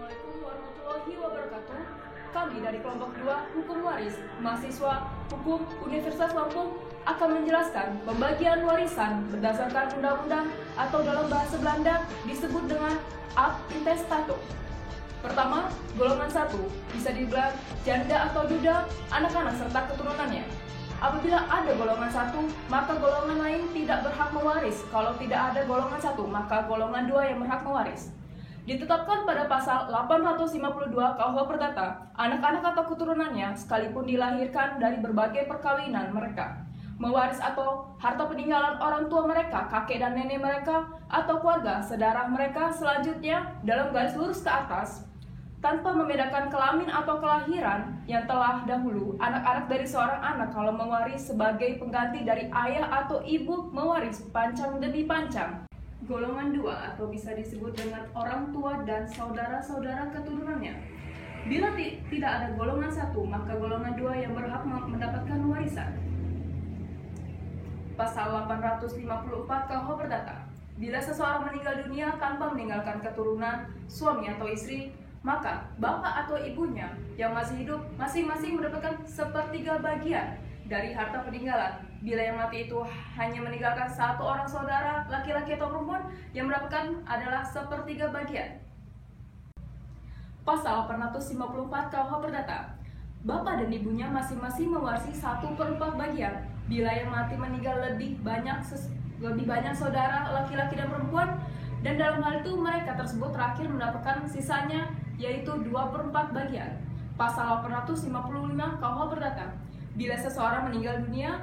Assalamualaikum warahmatullahi wabarakatuh. Kami dari kelompok 2 Hukum Waris, mahasiswa Hukum Universitas Lampung akan menjelaskan pembagian warisan berdasarkan undang-undang atau dalam bahasa Belanda disebut dengan ad intestato. Pertama, golongan 1 bisa dibilang janda atau duda, anak-anak serta keturunannya. Apabila ada golongan 1, maka golongan lain tidak berhak mewaris. Kalau tidak ada golongan 1, maka golongan 2 yang berhak mewaris. Ditetapkan pada pasal 852 KUH Perdata, anak-anak atau keturunannya sekalipun dilahirkan dari berbagai perkawinan mereka, mewaris atau harta peninggalan orang tua mereka, kakek dan nenek mereka, atau keluarga sedarah mereka selanjutnya dalam garis lurus ke atas, tanpa membedakan kelamin atau kelahiran yang telah dahulu. Anak-anak dari seorang anak kalau mewaris sebagai pengganti dari ayah atau ibu mewaris pancang demi pancang. Golongan 2 atau bisa disebut dengan orang tua dan saudara-saudara keturunannya. Bila tidak ada golongan 1, maka golongan 2 yang berhak mendapatkan warisan. Pasal 854 KUH Perdata. Bila seseorang meninggal dunia tanpa meninggalkan keturunan, suami atau istri, maka bapak atau ibunya yang masih hidup masing-masing mendapatkan sepertiga bagian dari harta peninggalan. Bila yang mati itu hanya meninggalkan satu orang saudara, laki-laki atau perempuan, yang mendapatkan adalah sepertiga bagian. Pasal 854 KUH Perdata. Bapak dan ibunya masing-masing mewarisi 1/4 bagian. Bila yang mati meninggal lebih banyak saudara, laki-laki dan perempuan, dan dalam hal itu mereka tersebut terakhir mendapatkan sisanya, yaitu 2/4 bagian. Pasal 855 KUH Perdata. Bila seseorang meninggal dunia,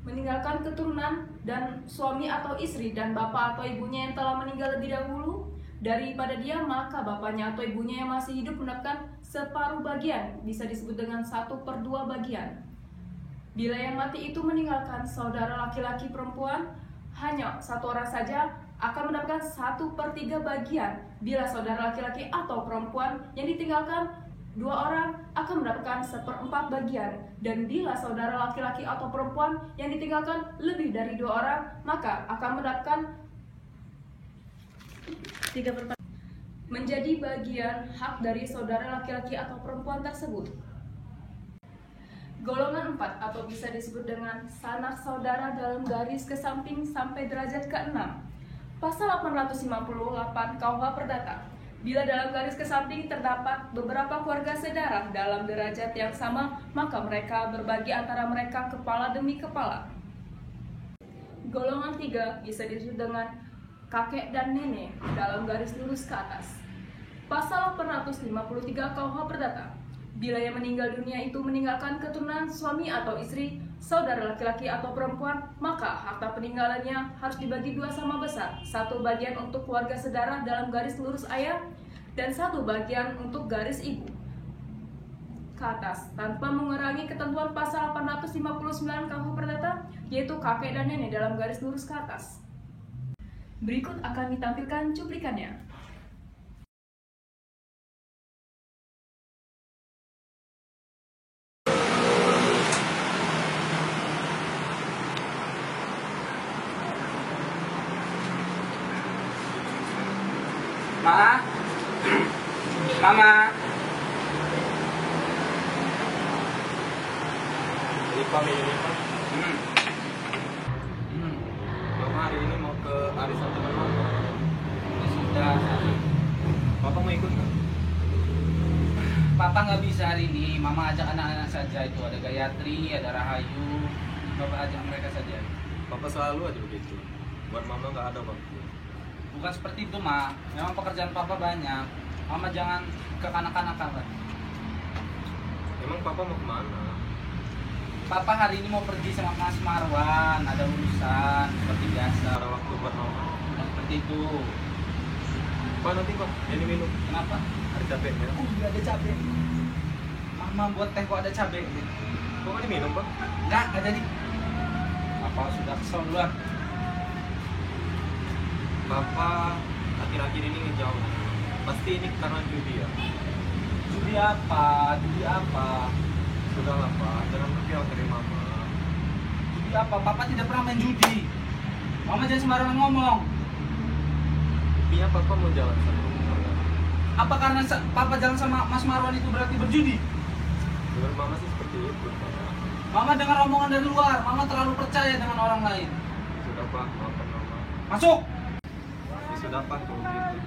meninggalkan keturunan dan suami atau istri dan bapak atau ibunya yang telah meninggal lebih dahulu daripada dia, maka bapaknya atau ibunya yang masih hidup mendapatkan separuh bagian, bisa disebut dengan 1/2 bagian. Bila yang mati itu meninggalkan saudara laki-laki perempuan, hanya satu orang saja akan mendapatkan 1/3 bagian. Bila saudara laki-laki atau perempuan yang ditinggalkan 2 orang akan mendapatkan 1/4 bagian, dan bila saudara laki-laki atau perempuan yang ditinggalkan lebih dari 2 orang, maka akan mendapatkan 3/4 menjadi bagian hak dari saudara laki-laki atau perempuan tersebut. Golongan 4 atau bisa disebut dengan sanak saudara dalam garis ke samping sampai derajat ke-6. Pasal 858 KUH Perdata. Bila dalam garis ke samping terdapat beberapa keluarga sedarah dalam derajat yang sama, maka mereka berbagi antara mereka kepala demi kepala. Golongan 3 bisa disebut dengan kakek dan nenek dalam garis lurus ke atas. Pasal 853 KUH Perdata. Bila yang meninggal dunia itu meninggalkan keturunan suami atau istri, saudara laki-laki atau perempuan, maka harta peninggalannya harus dibagi 2 sama besar. 1 bagian untuk keluarga sedarah dalam garis lurus ayah, dan 1 bagian untuk garis ibu ke atas, tanpa mengurangi ketentuan pasal 859 KUH Perdata, yaitu kakek dan nenek dalam garis lurus ke atas. Berikut akan ditampilkan cuplikannya. Mama. Ini Pak. Mama hari ini mau ke arisan teman Mama. Ya sudah. Papa mau ikut nggak? Papa nggak bisa hari ini. Mama ajak anak-anak saja. Itu ada Gayatri, ada Rahayu. Papa ajak mereka saja. Papa selalu aja begitu. Buat Mama nggak ada waktu. Bukan seperti itu, Ma. Memang pekerjaan Papa banyak. Mama jangan kekanak-kanakan lah. Emang Papa mau kemana? Papa hari ini mau pergi sama Mas Marwan. Ada urusan seperti biasa. Ada waktu buat Mama. Seperti itu. Pak nanti Pak, ini minum. Kenapa? Ada cabenya. Oh, iya ada cabai. Mama buat teh kok ada cabai. Kok ini minum Pak? Nggak jadi. Papa sudah kesel duluan. Papa akhir-akhir ini ngejauh. Pasti ini karena judi ya? Judi apa? Judi apa? Sudahlah Pak, jangan berpihak dari Mama. Judi apa? Papa tidak pernah main judi. Mama jangan sembarangan ngomong. Buktinya Papa mau jalan sama Mama. Apa karena papa jalan sama Mas Marwan itu berarti berjudi? Dengan mama sih seperti itu, Pak. Mama dengar omongan dari luar, mama terlalu percaya dengan orang lain. Sudah Pak, maafkan mama. Masuk! Ya, sudah Pak, kalau gitu.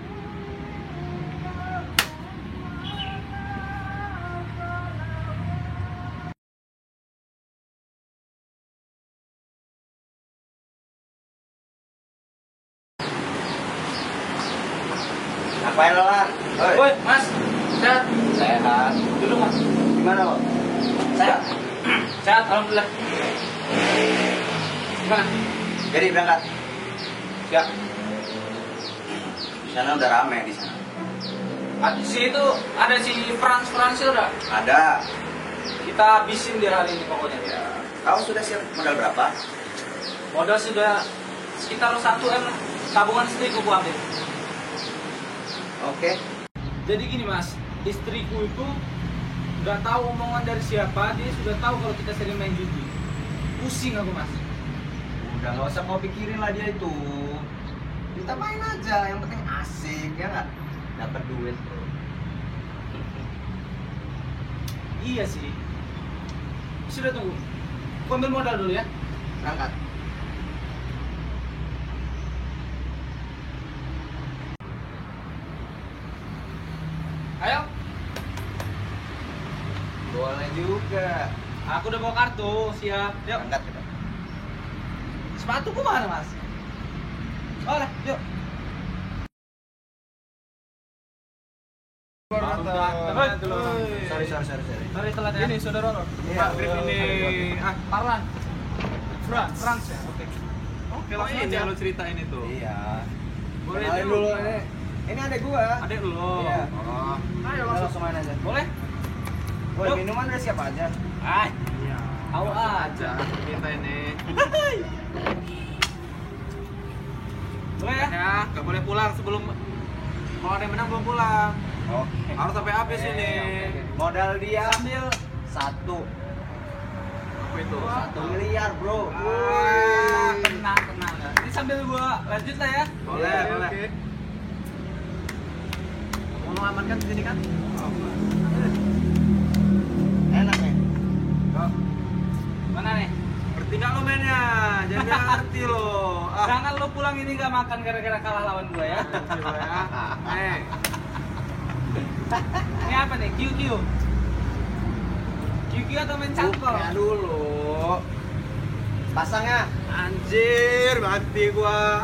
Ngapain lo, Lan? Woi, Mas, sehat? Sehat. Duduk, Mas. Gimana lo? Sehat? Sehat, alhamdulillah. Gimana? Jadi berangkat. Ya. Di sana udah rame di sana. Di situ ada si Frans udah. Ada. Kita habisin dia hari ini pokoknya. Ya. Kau sudah siap modal berapa? Modal sudah sekitar 1 M lah. Tabungan istriku gua ambil. Oke. Jadi gini Mas, istriku itu udah tahu omongan dari siapa, dia sudah tahu kalau kita sering main judi. Pusing aku Mas. Udah nggak usah kau pikirin lah dia itu. Kita main aja, yang penting asik ya nggak? Dapat duit bro. Iya sih. Sudah tunggu. Gua ambil modal dulu ya. Berangkat. Ayo. Boleh juga. Aku udah bawa kartu, siap. Yuk. Berangkat kita. Sepatuku mana Mas? Boleh, yuk. Sorry. Sorry telat ya. Ini saudara lo. Iya, Pak, grip betul. ini. Parlan. Frans ya. Oke. Oke, langsung aja lo ceritain itu. Iya. Boleh Kenalin dulu. dulu ini. Ini adek gua. Adek lo. Iya. Oh. Ayo langsung main aja. Boleh? Woi, Yuk. minuman udah siap aja. Ah, Iya. tahu aja. Minta ini. Boleh ya? Ya, nggak boleh pulang sebelum kalau ada yang menang belum pulang. Oke. Harus sampai habis ini. Modal dia Sambil satu Apa itu? 1 miliar bro. tenang. Ini sambil gua lanjut lah ya. Boleh, Iya, boleh. oke. Mau amankan di sini kan? Enak ya. Mana nih? Ngerti nggak lo mainnya? Jangan nggak ngerti lo. Jangan lo pulang ini gak makan gara-gara kalah lawan gua ya. Coba ya. Ini apa nih? QQ atau main cangkol? Ya dulu. Pasangnya. Anjir, mati gua.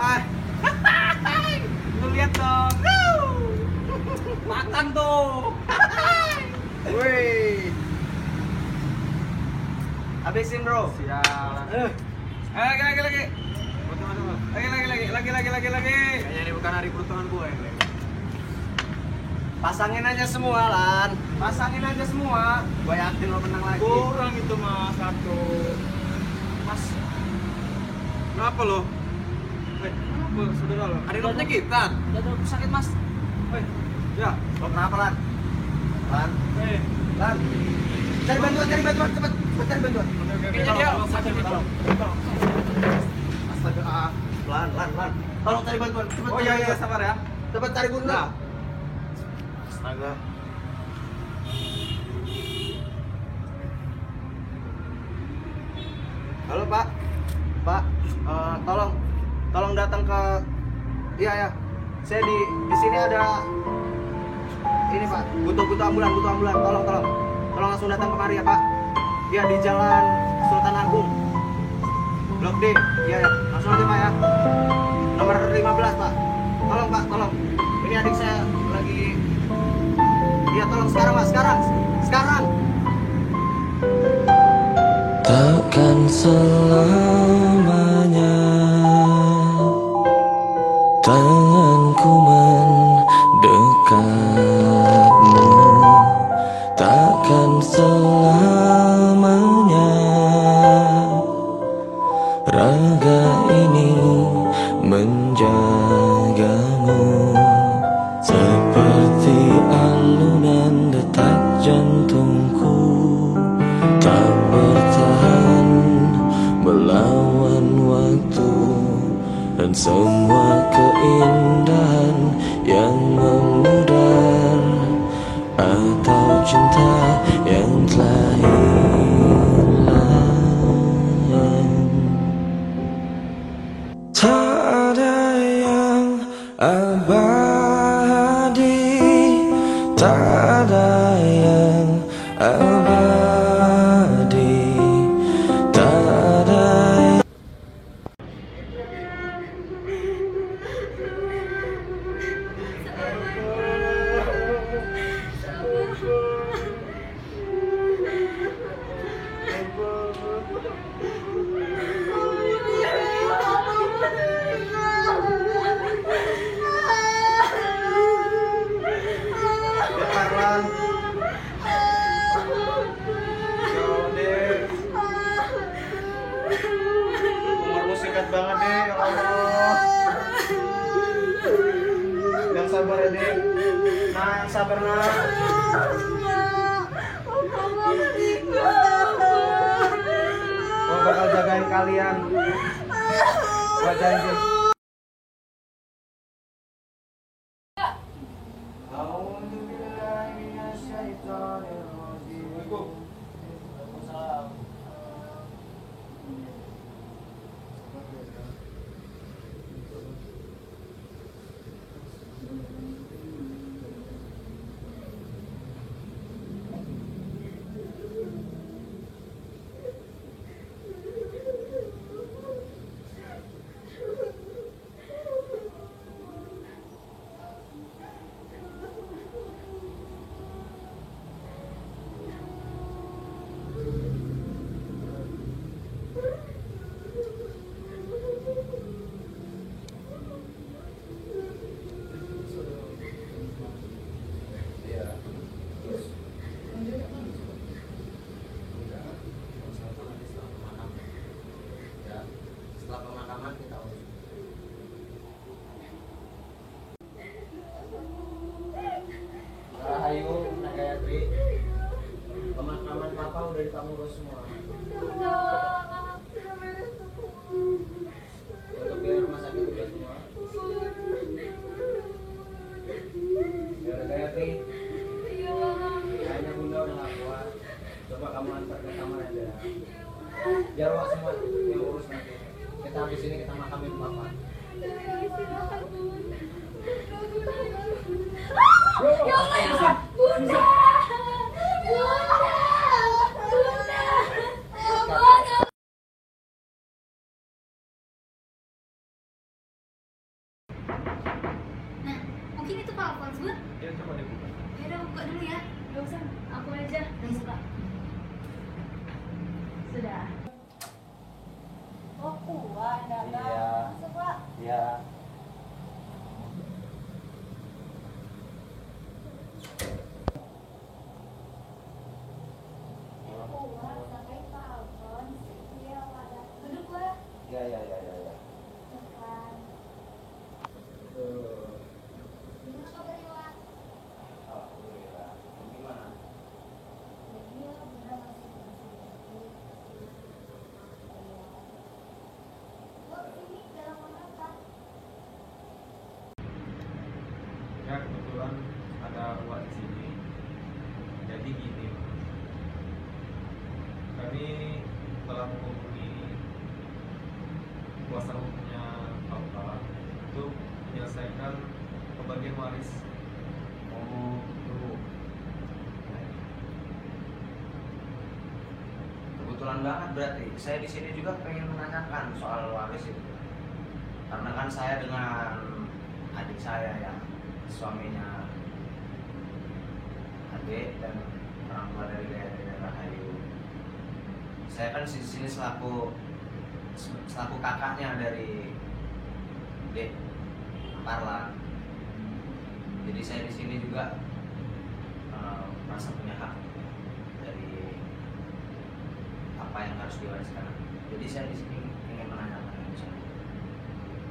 Lu lihat dong. Makan tuh. Wih. Habisin bro. Sial. Lagi. Lagi. Kayaknya ini bukan hari peruntungan gue ini. Pasangin aja semua Lan. Pasangin aja semua. Gue yakin lo menang lagi. Kurang itu mas satu. Mas, Kenapa lo? Kenapa saudara lo? Ada yang penyakitan? udah sakit mas. Ya. Lo kenapa Lan? Lan. Cari bantuan, cepet cari bantuan. Kayaknya dia sakit itu. Astaga, Lan. Tolong cari bantuan, cepet. Oh iya, sabar ya. Cepet cari bantuan. Nah. Astaga. Halo Pak, tolong datang ke, iya, saya di sini ada, ini Pak, butuh ambulan, tolong langsung datang kemari ya Pak, iya di Jalan Sultan Agung, Blok D, iya, langsung aja Pak ya, nomor 15 Pak, tolong, ini adik saya lagi, iya tolong sekarang Pak, sekarang. Takkan selamanya tanganku mendekatmu. Takkan selamanya raga ini menjagamu. Seperti alunan detak jantungku tak bertahan melawan cinta yang telah hilang. Tak ada yang abadi, tak ada yang abadi, tak ada yang... Parlan. Ya Dek. Umurmu singkat banget Dek, ya Allah. Yang sabar ya Dek. Nah, yang sabar nah. Gua bakal jagain kalian. Gua janji. Setelah pemakaman kita Rahayu, Nagayatri. Pemakaman papa udah ditanggung semua. Untuk biaya rumah sakit udah semua. Ya Nagayatri. Kayaknya bunda udah gak kuat. Coba kamu antar ke kamar aja. Biar wak semua yang urus nanti. Kita habis ini kita makamin papa. Ya Allah, Bunda. Nah, mungkin itu Pak Alphonse, Bun. Ya coba deh buka. Ya udah buka dulu ya. Gak usah, aku aja. Udah suka. Sudah. Oh, kuat, Dada. Iya. Masuk, Pak. Ya. Kuat, sampai Pak Alphonse. Iya, Pak. Duduk, Pak. Ya. Depan. Gimana kabarnya, Pak? Alhamdulillah. Gimana? Iya, Bunda masih sakit. Pak, sini dalam mana, Pak? Ya kebetulan ada uang di sini. Jadi gini, kami telah menghubungi kuasa hukumnya Papa untuk menyelesaikan pembagian waris. Oh, tuh. Kebetulan banget berarti. Saya di sini juga pengen menanyakan soal waris itu. Karena kan saya dengan adik saya yang suaminya adik dan orang tua dari Gayatri dan Rahayu. Saya kan di sini selaku kakaknya dari Dek Parlan. Jadi saya di sini juga merasa punya hak dari apa yang harus diwariskan. Jadi saya di sini ingin menanyakan misalnya.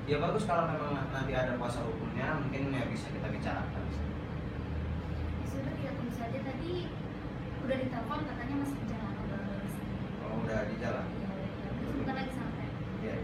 Ya bagus kalau memang nanti ada kuasa hukumnya, mungkin ya bisa kita bicarakan. Ya sudah, kita tunggu saja. Tadi udah ditelepon, katanya masih di jalan. Oh, udah di jalan. Sebentar lagi sampai. Iya.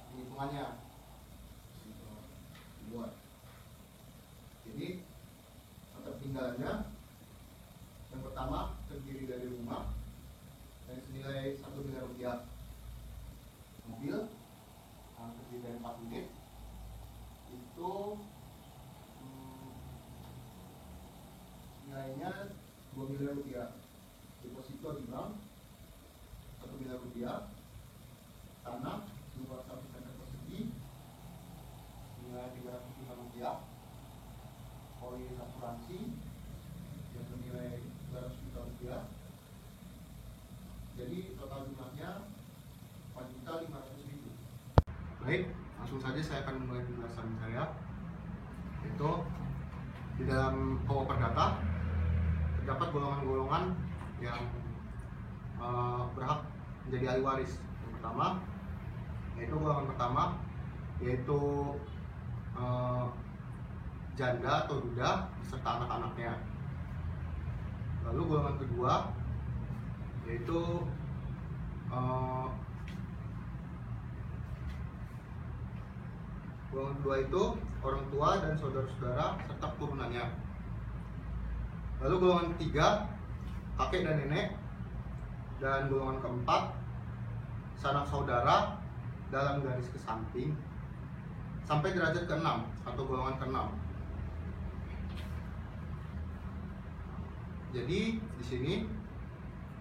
penghitungannya dibuat. Jadi harta peninggalannya yang pertama terdiri dari rumah yang senilai 1 miliar rupiah, mobil yang terdiri dari 4 unit itu nilainya 2 miliar rupiah, deposito di bank 1 miliar rupiah, tanah 200 meter persegi nilai 300 juta rupiah, polis asuransi yang bernilai 200 juta rupiah. Jadi total jumlahnya 4.500.000. Baik, langsung saja saya akan memulai penjelasan saya. Itu di dalam pokok perdata terdapat golongan-golongan yang berhak menjadi ahli waris. Yang pertama, yaitu golongan pertama, yaitu janda atau duda beserta anak-anaknya. Lalu golongan kedua, yaitu golongan kedua itu orang tua dan saudara-saudara serta keturunannya. Lalu golongan ketiga, kakek dan nenek. Dan golongan keempat, sanak saudara dalam garis ke samping sampai derajat ke-6 atau golongan ke-6. Jadi di sini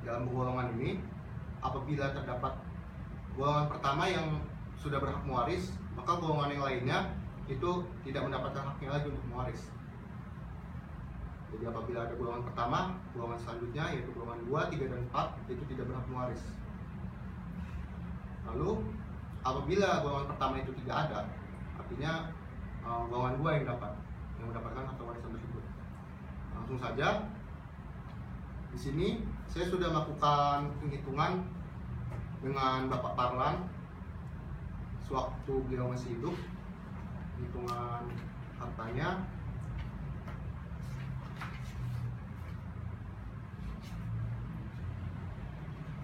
dalam golongan ini, apabila terdapat golongan pertama yang sudah berhak mewaris, maka golongan yang lainnya itu tidak mendapatkan haknya lagi untuk mewaris. Jadi apabila ada golongan pertama, golongan selanjutnya yaitu golongan 2, 3, dan 4 itu tidak berhak mewaris. Lalu apabila golongan pertama itu tidak ada, artinya golongan 2 yang mendapatkan harta warisan tersebut. Langsung saja, di sini saya sudah melakukan penghitungan dengan Bapak Parlan sewaktu beliau masih hidup, hitungan hartanya.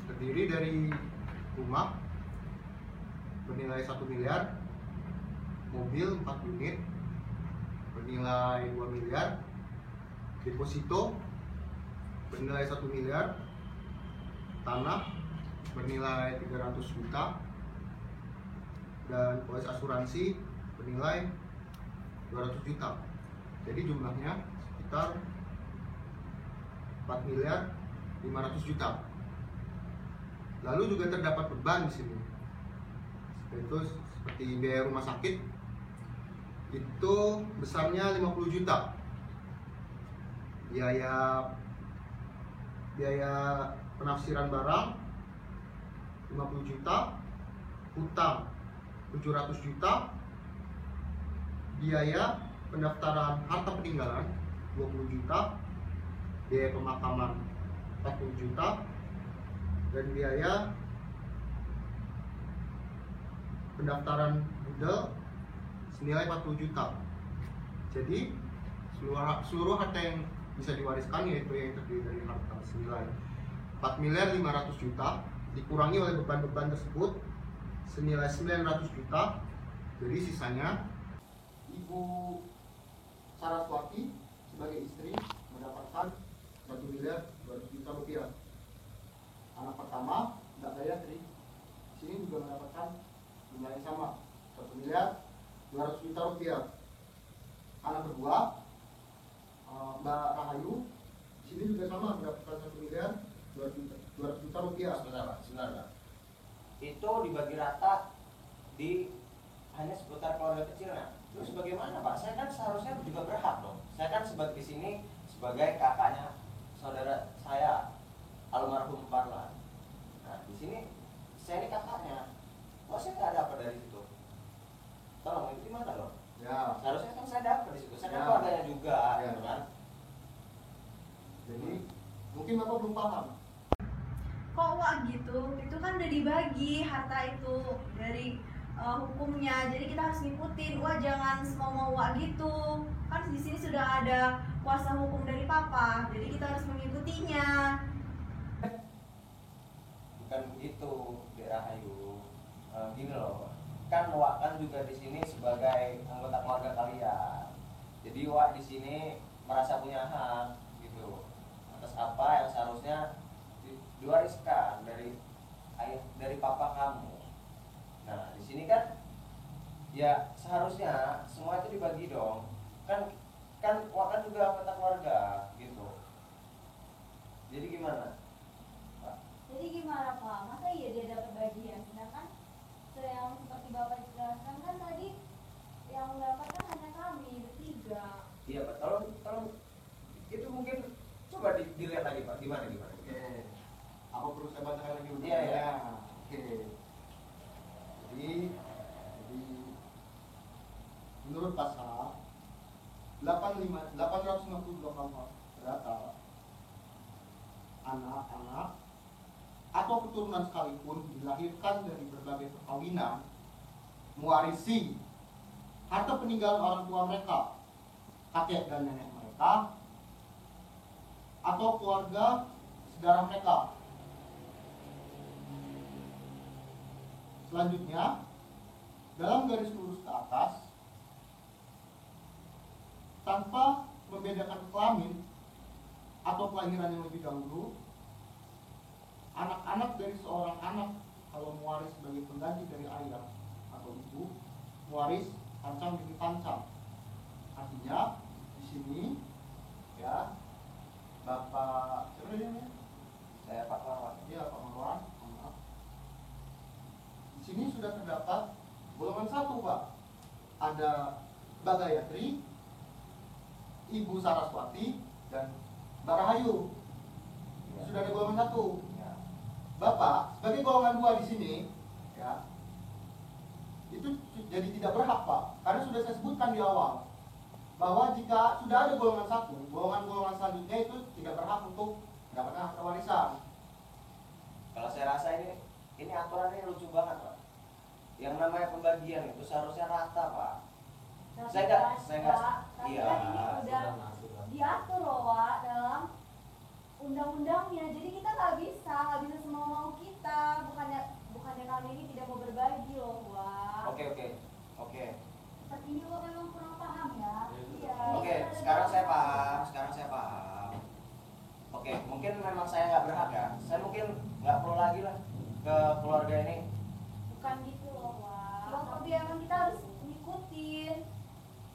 Terdiri dari rumah bernilai 1 miliar, mobil 4 unit bernilai 2 miliar, deposito bernilai 1 miliar, tanah bernilai 300 juta, dan polis asuransi bernilai 200 juta. Jadi jumlahnya sekitar 4 miliar 500 juta. Lalu juga terdapat beban di sini, yaitu seperti biaya rumah sakit itu besarnya 50 juta, biaya penafsiran barang 50 juta, hutang 700 juta, biaya pendaftaran harta peninggalan 20 juta, biaya pemakaman 40 juta, dan biaya pendaftaran budel senilai 40 juta. Jadi seluruh harta yang bisa diwariskan yaitu yang terdiri dari harta senilai 4 miliar 500 juta dikurangi oleh beban-beban tersebut senilai 900 juta. Jadi sisanya Ibu Saraswati sebagai istri mendapatkan 1 miliar 200 juta rupiah. Anak pertama, Mbak Gayatri, di sini juga mendapatkan jumlah yang sama, 1 miliar 200 juta rupiah. Anak kedua, Mbak Rahayu, di sini juga sama mendapatkan 1 miliar 200 juta rupiah. Sebentar, Pak. Itu dibagi rata di hanya seputar keluarga kecilnya. Terus bagaimana, Pak? Saya kan seharusnya juga berhak dong. Saya kan sebagai di sini sebagai kakaknya saudara saya, almarhum Parlan. Nah, di sini saya ini kakaknya. Kok saya nggak dapat dari situ? Tolong, itu gimana loh? Ya. Seharusnya kan saya dapat di situ. Saya kan Ya. keluarganya juga, Ya. gitu kan? Jadi mungkin Bapak belum paham. Kok wah gitu? Itu kan udah dibagi harta itu dari hukumnya. Jadi kita harus ngikutin. Wah, jangan semau wah gitu. Kan di sini sudah ada kuasa hukum dari papa. Jadi kita harus mengikutinya. Bukan begitu. kan Wak kan juga di sini sebagai anggota keluarga kalian. Jadi Wak di sini merasa punya hak gitu atas apa yang seharusnya diwariskan dari ayah, dari papa kamu. Nah di sini kan ya seharusnya semua itu dibagi dong. Kan Wak kan juga anggota keluarga gitu. Jadi gimana, Pak? Jadi gimana Pak? Masa iya dia dapat bagian? Sedangkan yang seperti Bapak jelaskan kan tadi yang dapat kan hanya kami bertiga. Iya Pak, tolong itu mungkin coba dilihat lagi Pak, gimana? Oke. Apa perlu saya bacakan lagi Iya, iya. Oke. Jadi menurut pasal 852 KUH data anak-anak atau keturunan sekalipun dilahirkan dari berbagai perkawinan mewarisi harta peninggalan orang tua mereka, kakek dan nenek mereka, atau keluarga saudara mereka. Selanjutnya, dalam garis lurus ke atas, tanpa membedakan kelamin atau kelahiran yang lebih dahulu, anak-anak dari seorang anak kalau mewaris sebagai pengganti dari ayah atau ibu, mewaris pancang demi pancang. Artinya di sini ya Bapak siapa namanya? Saya Pak Marwan. Iya Pak Marwan. Maaf. Di sini sudah terdapat golongan satu Pak. Ada Bagayatri, Ibu Saraswati, dan Mbak Rahayu. Sudah ada golongan satu. Ya. Bapak sebagai golongan dua di sini, ya, itu jadi tidak berhak Pak, karena sudah saya sebutkan di awal bahwa jika sudah ada golongan satu, golongan-golongan selanjutnya itu tidak berhak untuk mendapatkan harta warisan. Kalau saya rasa ini aturannya lucu banget Pak. Yang namanya pembagian itu seharusnya rata Pak. Saya nggak, tapi iya. kan ini udah diatur loh Wak dalam undang-undangnya. Jadi kita nggak bisa semua mau kita. Bukannya kami ini tidak mau berbagi loh Wak. Oke. Sepertinya Wak memang kurang paham ya. Iya. Oke, sekarang saya paham. Oke, mungkin memang saya nggak berhak ya. Saya mungkin nggak perlu lagi lah ke keluarga ini. Bukan gitu loh Wak. Tapi emang kita harus ngikutin.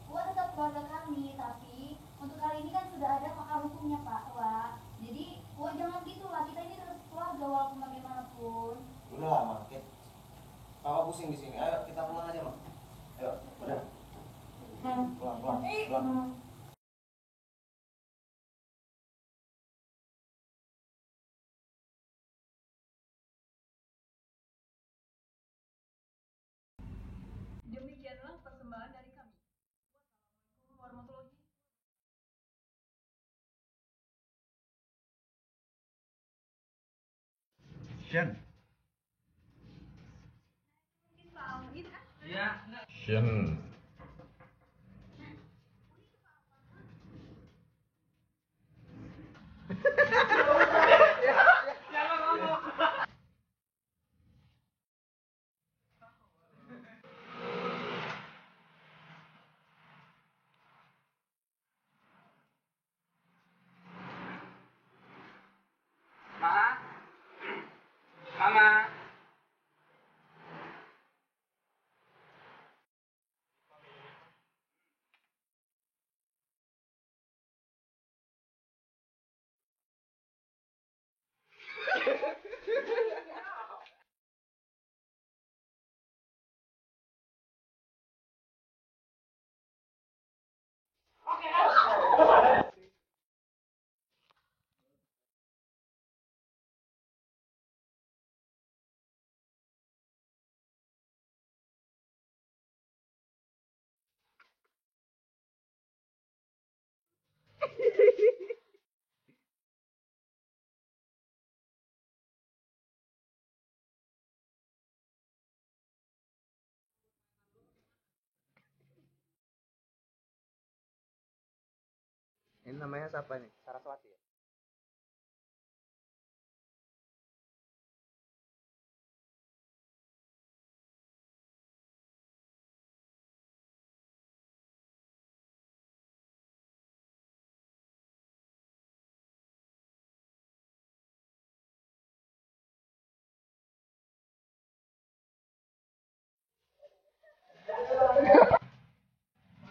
Wak tetap keluarga kami, tapi untuk kali ini kan sudah ada pakar hukumnya Pak Wak. Jadi Wak jangan gitu lah, kita ini tetap keluarga walaupun bagaimanapun. Udah lah, Mak. Papa pusing di sini. Ayo kita pulang aja, Mak. Ayo, udah. Pulang. Demikianlah persembahan dari kami. Wassalamualaikum warahmatullahi Shen. Shen. Mama. Ini namanya siapa nih? Saraswati ya?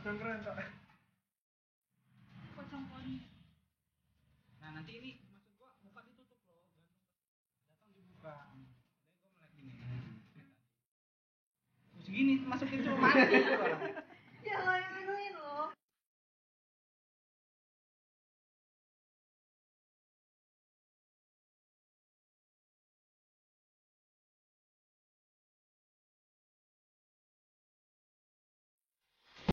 Keren kak. Nah nanti ini maksud gua muka ditutup loh, datang dibuka. Dan gua ngeliat gini. Terus gini masukin cuma mati.